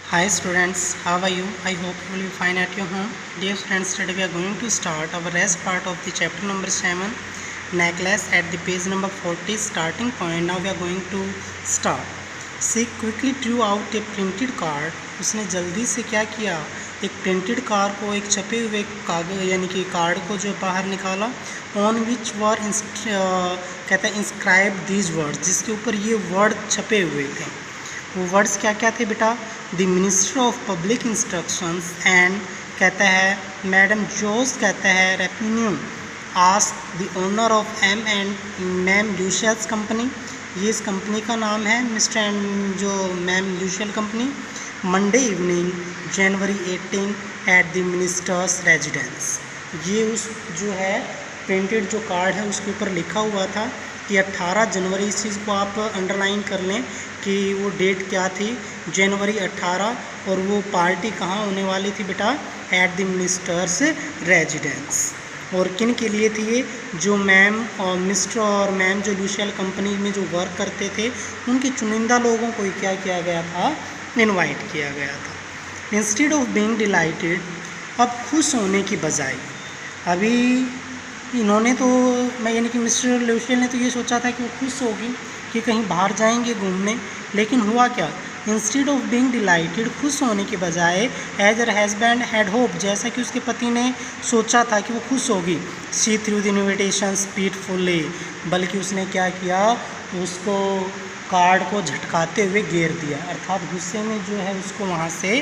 Hi students, how are you? I hope you will be fine at your home. Dear students, today we are going to start our rest part of the chapter number 7, necklace at the page number 40 starting point. Now we are going to start. She quickly drew out a printed card. उसने जल्दी से क्या किया, एक printed card को, एक छपे हुए कागज यानी कि कार्ड को जो बाहर निकाला, ऑन विच वर कहता है इंस्क्राइब दीज वर्ड्स, जिसके ऊपर ये वर्ड छपे हुए थे। वो वर्ड्स क्या क्या थे बेटा, the minister of public instructions and कहता है मैडम जोस कहता है revenue ask the owner of M and ma'am Loisel's company, ये इस कंपनी का नाम है, मिस्टर एंड जो ma'am Loisel company, Monday evening January 18 at the minister's residence. ये उस जो है प्रिंटेड जो कार्ड है उसके ऊपर लिखा हुआ था कि 18 जनवरी, इस चीज़ को आप अंडरलाइन कर लें कि वो डेट क्या थी, जनवरी 18, और वो पार्टी कहाँ होने वाली थी बेटा, एट द मिनिस्टर्स रेजिडेंस। और किन के लिए थी ये, जो मैम और मिस्टर और मैम जो ल्यूशियल कंपनी में जो वर्क करते थे उनके चुनिंदा लोगों को क्या किया गया था, इनवाइट किया गया था। इंस्टेड ऑफ बीइंग डिलाइटेड, अब खुश होने की बजाय, अभी इन्होंने तो मैं यानी कि मिस्टर ल्यूशियल ने तो ये सोचा था कि वो खुश होगी कि कहीं बाहर जाएंगे घूमने, लेकिन हुआ क्या, इंस्टेड ऑफ बीइंग डिलाइटेड, खुश होने के बजाय as her husband had hope, जैसा कि उसके पति ने सोचा था कि वो खुश होगी, शी थ्रू द इन्विटेशन स्पीडफुली, बल्कि उसने क्या किया, उसको कार्ड को झटकाते हुए घेर दिया, अर्थात गुस्से में जो है उसको वहाँ से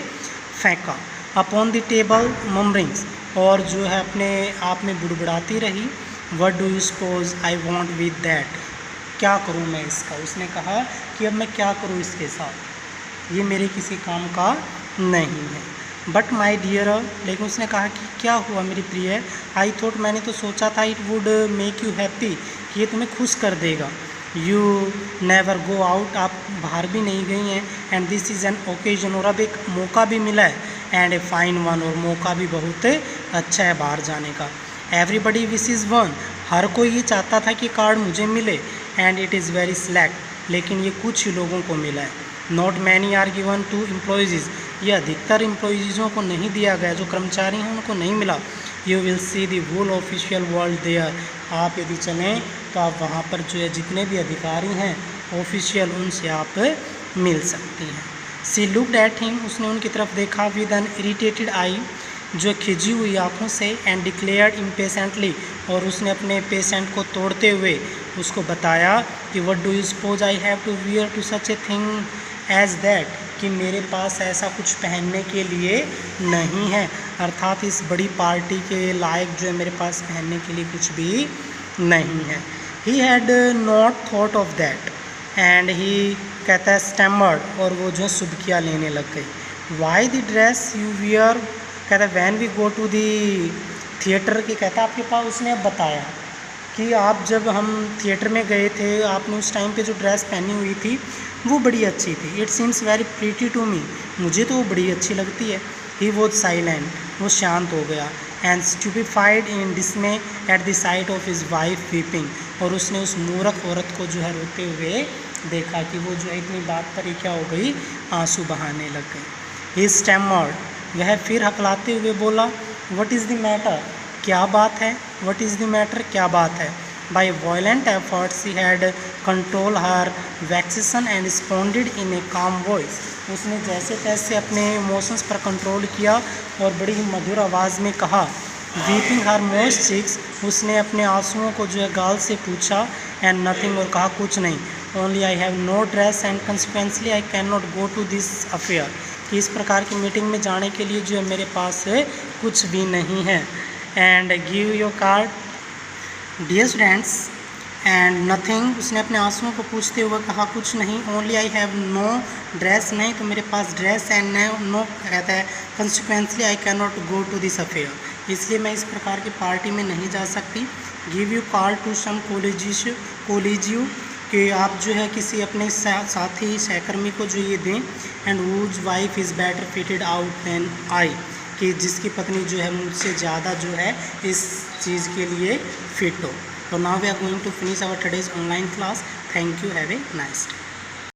फेंका। अपॉन द टेबल ममरिंग्स, और जो है अपने आप में बुड़बुड़ाती रही, what do you suppose I want with that, क्या करूं मैं इसका, उसने कहा कि अब मैं क्या करूं इसके साथ, ये मेरे किसी काम का नहीं है। बट माई डियर, लेकिन उसने कहा कि क्या हुआ मेरी प्रिय, आई थॉट, मैंने तो सोचा था, it would make you happy, कि ये तुम्हें खुश कर देगा, यू नेवर गो आउट, आप बाहर भी नहीं गई हैं, and this is an occasion, और अब एक मौका भी मिला है, एंड ए फाइन वन, और मौका भी बहुत अच्छा है बाहर जाने का। एवरीबडी विशेज़ वन, हर कोई ये चाहता था कि कार्ड मुझे मिले, and it is very select, लेकिन ये कुछ ही लोगों को मिला है। Not many are given to employees, ये अधिकतर एम्प्लॉयज़ों को नहीं दिया गया, जो कर्मचारी हैं उनको नहीं मिला। You will see the whole official world there, आप यदि चलें तो आप वहाँ पर जो है जितने भी अधिकारी हैं ऑफिशियल, उनसे आप मिल सकती हैं। सी लुक्ड एट हिम, उसने उनकी तरफ देखा, विद एन इरिटेटेड आई, जो खिजी हुई आँखों से, एंड डिक्लेयर्ड इम्पेशेंटली, और उसने अपने पेशेंट को तोड़ते हुए उसको बताया कि what do you suppose I have to wear to such a thing as that, कि मेरे पास ऐसा कुछ पहनने के लिए नहीं है, अर्थात इस बड़ी पार्टी के लायक जो है मेरे पास पहनने के लिए कुछ भी नहीं है। He had not thought of that and he कहता है स्टैमर्ड, और वो जो है सुबकियाँ लेने लग गई। Why the dress you wear, कहता है when we go to the theatre, की कहता है आपके पास, उसने अब बताया कि आप जब हम थिएटर में गए थे, आपने उस टाइम पे जो ड्रेस पहनी हुई थी वो बड़ी अच्छी थी। It seems very pretty to me, मुझे तो वो बड़ी अच्छी लगती है। ही वॉज साइलेंट, वो शांत हो गया, and stupefied in डिसमे at the site of his wife weeping, और उसने उस मूर्ख औरत को जो है रोते हुए देखा कि वो जो है इतनी बात पर ही क्या हो गई, आंसू बहाने लग गई। ही स्टैमर्ड, वह फिर हकलाते हुए बोला, व्हाट इज़ द मैटर, क्या बात है, व्हाट इज़ द मैटर, क्या बात है। By violent efforts he had control her vexation and responded in a calm voice, उसने जैसे तैसे अपने इमोशंस पर कंट्रोल किया और बड़ी ही मधुर आवाज़ में कहा, वीपिंग हर मोस्ट चिक्स, उसने अपने आंसुओं को जो है गाल से पूछा, एंड नथिंग, और कहा कुछ नहीं, only I have no dress and consequently I can not go to this affair, कि इस प्रकार की मीटिंग में जाने के लिए जो है मेरे पास कुछ भी नहीं है। And give your card dear students, and nothing, उसने अपने आंसुओं को पूछते हुए कहा कुछ नहीं, only I have no dress, नहीं तो मेरे पास ड्रेस, एंड नो कहता है consequently I can not go to this affair, इसलिए मैं इस प्रकार की पार्टी में नहीं जा सकती। Give you card to some कोलिजियू, कि आप जो है किसी अपने साथी सहकर्मी को जो ये दें, and whose wife is better fitted out than I, कि जिसकी पत्नी जो है मुझसे ज़्यादा जो है इस चीज़ के लिए फिट हो। तो now we are going to finish our today's online class. Thank you, have a nice day.